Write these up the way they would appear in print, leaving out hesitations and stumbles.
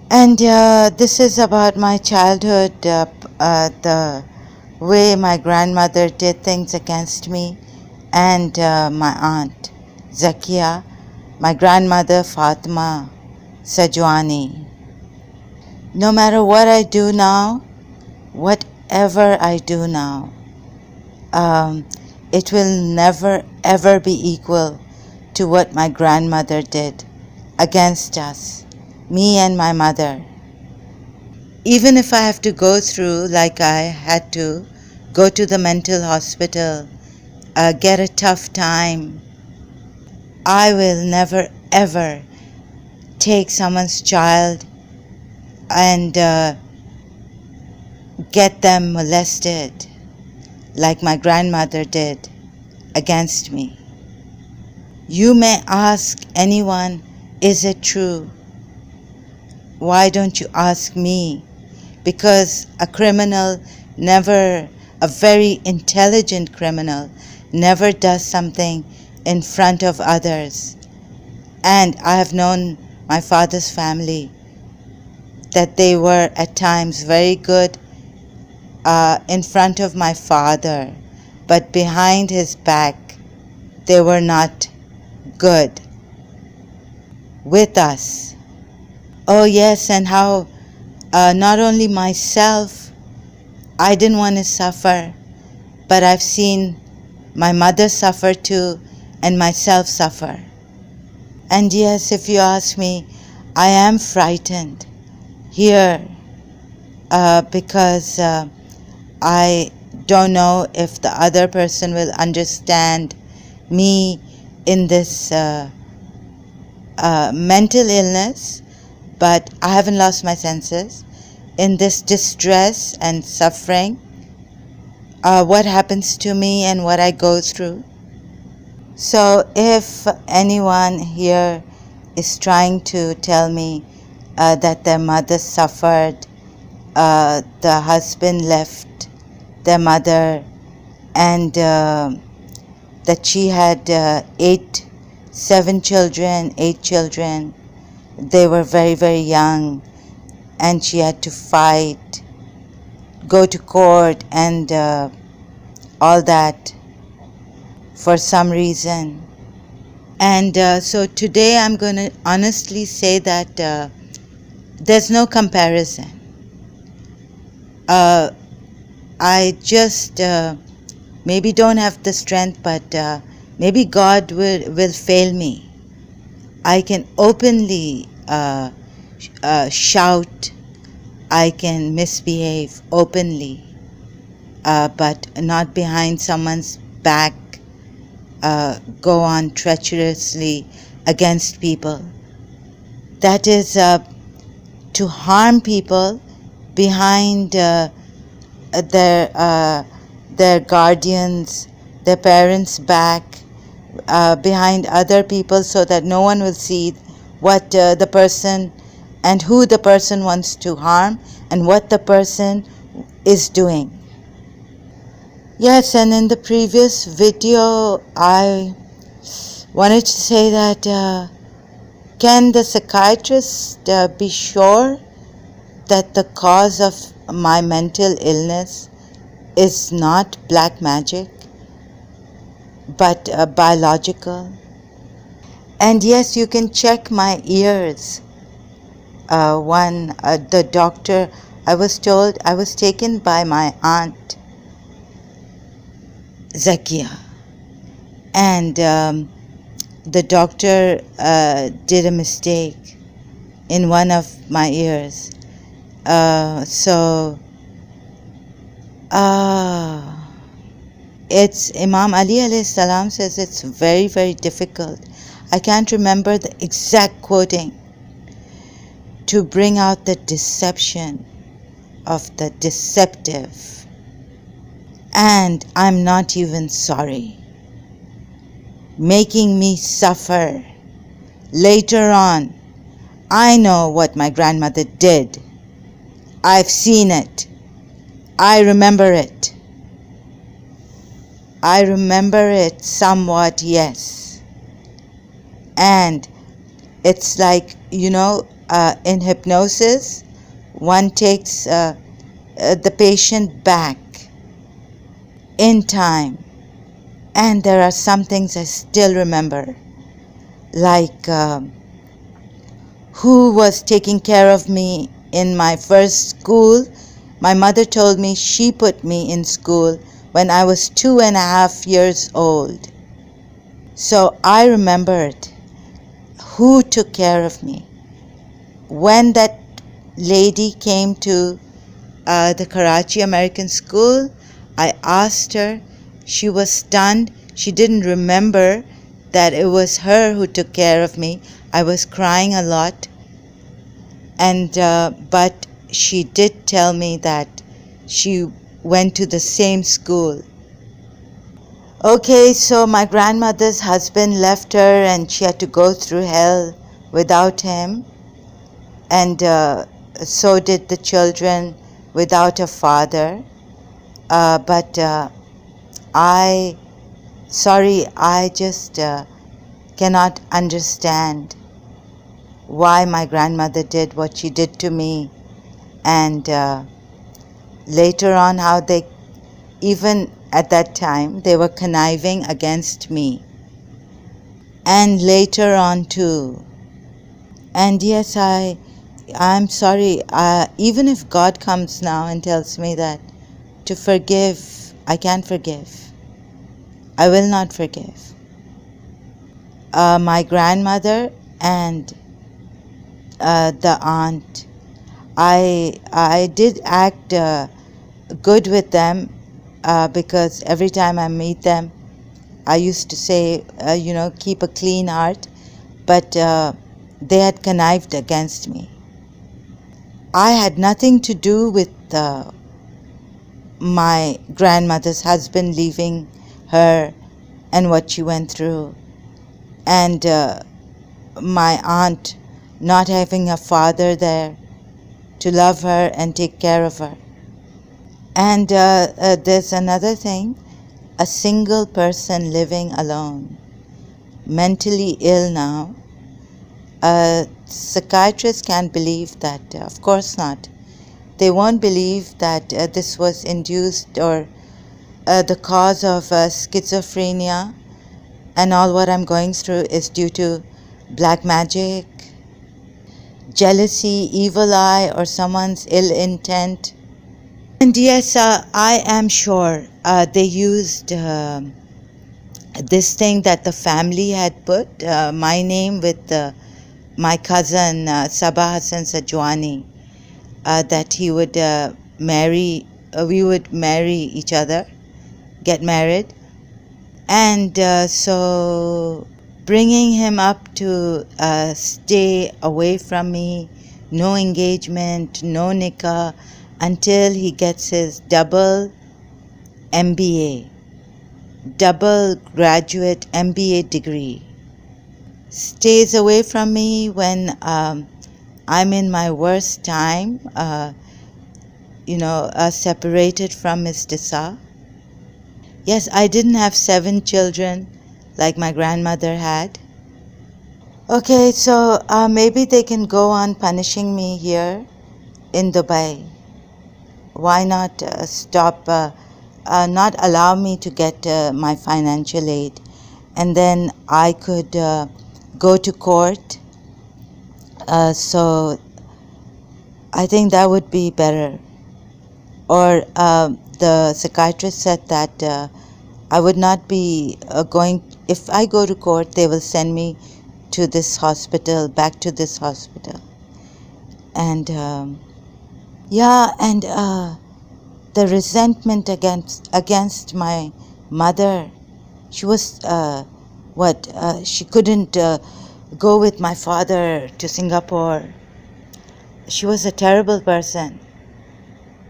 And this is about my childhood, the way my grandmother did things against me, and my aunt Zakia, my grandmother Fatima Sajwani. No matter what I do now, whatever I do now, um, it will never ever be equal to what my grandmother did against us, me and my mother. Even if I have to go through, like I had to, go to the mental hospital, get a tough time, I will never ever take someone's child and get them molested like my grandmother did against me. You may ask anyone, is it true? Why don't you ask me? Because a criminal never, a very intelligent criminal, never does something in front of others. And I have known my father's family that they were at times very good in front of my father, but behind his back they were not good with us. Oh yes, and how not only myself, I didn't want to suffer, but I've seen my mother suffer too, and myself suffer. And yes, if you ask me, I am frightened here because I don't know if the other person will understand me in this mental illness, but I haven't lost my senses. In this distress and suffering, what happens to me and what I go through. So if anyone here is trying to tell me that their mother suffered, the husband left their mother, and that she had 8 children, they were very, very young, and she had to fight, go to court, and all that for some reason. And so today I'm going to honestly say that there's no comparison. I just maybe don't have the strength, but maybe God will fail me. I can openly shout, I can misbehave openly, but not behind someone's back, go on treacherously against people. That is to harm people behind their guardians, their parents' back, behind other people, so that no one will see what the person and who the person wants to harm and what the person is doing. Yes, and in the previous video I wanted to say that can the psychiatrist be sure that the cause of my mental illness is not black magic, but biological? And yes, you can check my ears. The doctor, I was told, I was taken by my aunt Zakia, and the doctor did a mistake in one of my ears. It's Imam Ali alayhi salam says it's very, very difficult. I can't remember the exact quoting, to bring out the deception of the deceptive. And I'm not even sorry. Making me suffer. Later on, I know what my grandmother did. I've seen it. I remember it. I remember it somewhat, yes. And it's like, In hypnosis, one takes the patient back in time. And there are some things I still remember, like who was taking care of me in my first school. My mother told me she put me in school when I was 2.5 years old. So I remembered who took care of me. When that lady came to the Karachi American School, I asked her. She was stunned. She didn't remember that it was her who took care of me. I was crying a lot, and but she did tell me that she went to the same school. Okay, so my grandmother's husband left her and she had to go through hell without him, and so did the children without a father. But I just cannot understand why my grandmother did what she did to me, and later on how they, even at that time, they were conniving against me, and later on too. And yes, I'm sorry, even if God comes now and tells me that to forgive, I can't forgive. I will not forgive. My grandmother and the aunt, I did act good with them because every time I meet them, I used to say, keep a clean heart, but they had connived against me. I had nothing to do with my grandmother's husband leaving her and what she went through, and my aunt not having a father there to love her and take care of her. And there's another thing, a single person living alone, mentally ill now. Psychiatrists can't believe that, of course not. They won't believe that this was induced or the cause of schizophrenia, and all what I'm going through is due to black magic, jealousy, evil eye, or someone's ill intent. And yes, I am sure they used this thing that the family had put, my name with my cousin Sabah Hassan Sajwani, that he would we would marry each other, get married. And so bringing him up to stay away from me, no engagement, no nikah, until he gets his double MBA, double graduate MBA degree. Stays away from me when I'm in my worst time, separated from Miss Disa. Yes, I didn't have 7 children like my grandmother had. Okay, so maybe they can go on punishing me here in Dubai. Why not stop, not allow me to get my financial aid, and then I could go to court. So I think that would be better. Or the psychiatrist said that I would not be going, if I go to court, they will send me to this hospital, back to this hospital. And the resentment against my mother. She was she couldn't go with my father to Singapore. She was a terrible person.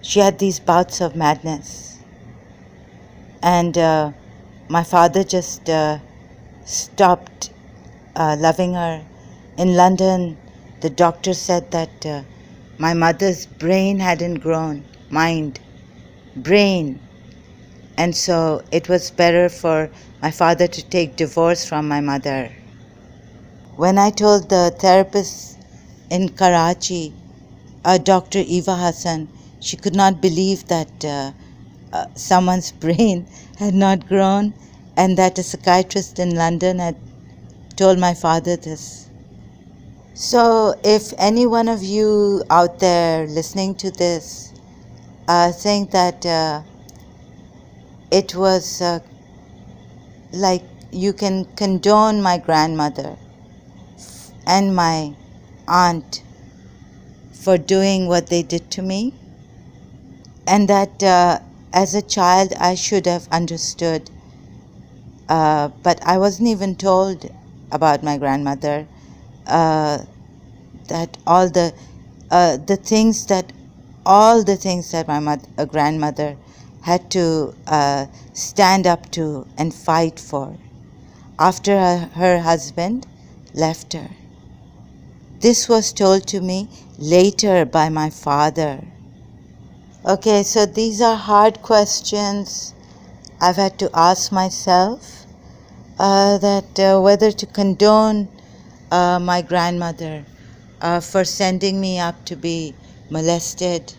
She had these bouts of madness, and my father just stopped loving her. In London, the doctor said that my mother's brain hadn't grown, brain, and so it was better for my father to take divorce from my mother. When I told the therapist in Karachi, Dr. Eva Hassan, she could not believe that someone's brain had not grown, and that a psychiatrist in London had told my father this. So if any one of you out there listening to this think that it was like you can condone my grandmother and my aunt for doing what they did to me, and that as a child I should have understood, but I wasn't even told about my grandmother, that all the things that my grandmother had to stand up to and fight for after her husband left her. This was told to me later by my father. Okay, so these are hard questions I've had to ask myself, that whether to condone my grandmother for sending me up to be molested,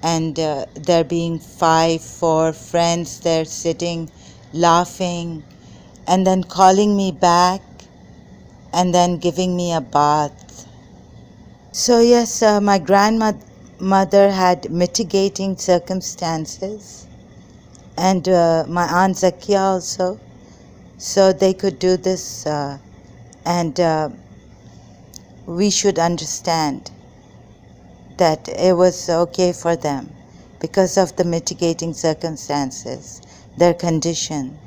and there being 4 friends there sitting, laughing, and then calling me back, and then giving me a bath. So yes, my grandmother had mitigating circumstances, and my Aunt Zakia also, so they could do this, and we should understand that it was okay for them because of the mitigating circumstances, their condition.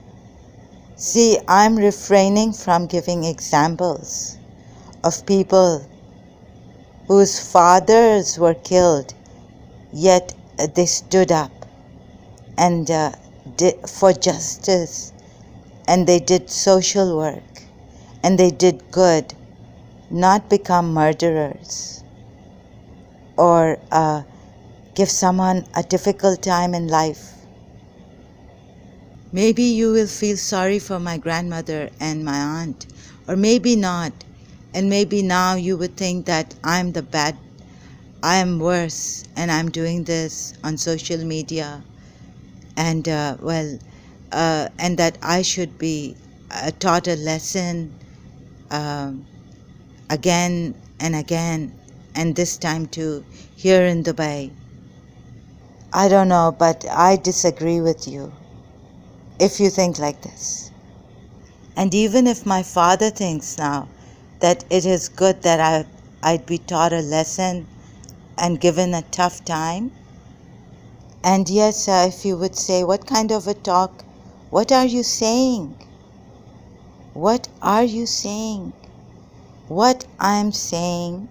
See, I'm refraining from giving examples of people whose fathers were killed, yet they stood up and did for justice, and they did social work, and they did good, not become murderers or give someone a difficult time in life. Maybe you will feel sorry for my grandmother and my aunt, or maybe not, and maybe now you would think that I am worse, and I'm doing this on social media, and and that I should be taught a lesson again and again, and this time too, here in Dubai. I don't know, but I disagree with you if you think like this. And even if my father thinks now that it is good that I'd be taught a lesson and given a tough time, and yes, if you would say, what kind of a talk, what are you saying? What are you saying? What I'm saying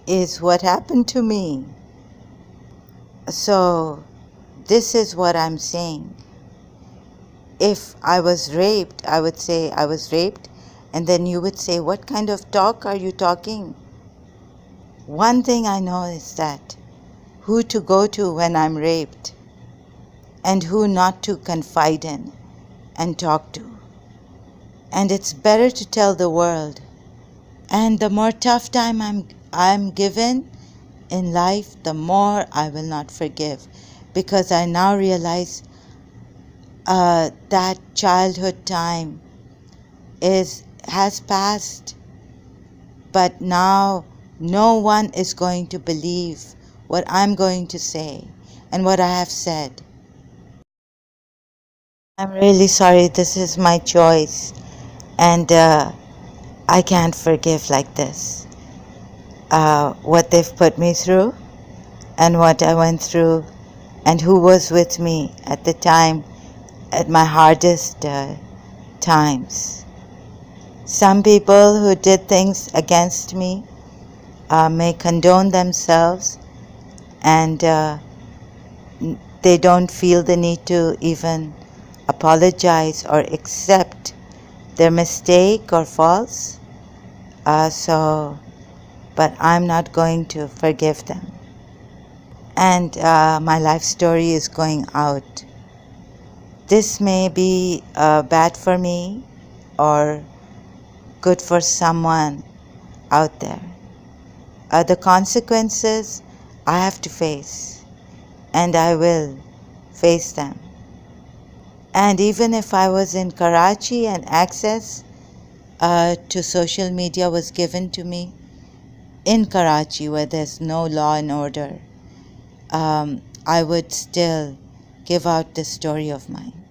is what happened to me. So this is what I'm saying. If I was raped, I would say I was raped, and then you would say, what kind of talk are you talking? One thing I know is that who to go to when I'm raped, and who not to confide in and talk to. And it's better to tell the world. And the more tough time I'm given in life, the more I will not forgive, because I now realize that childhood time has passed, but now no one is going to believe what I'm going to say and what I have said. I'm really sorry, this is my choice, and I can't forgive like this. What they've put me through, and what I went through, and who was with me at the time, at my hardest times. Some people who did things against me may condone themselves, and they don't feel the need to even apologize or accept their mistake or faults. But I'm not going to forgive them. And my life story is going out. This may be bad for me or good for someone out there. The consequences I have to face, and I will face them. And even if I was in Karachi and access to social media was given to me in Karachi where there's no law and order, I would still give out this story of mine.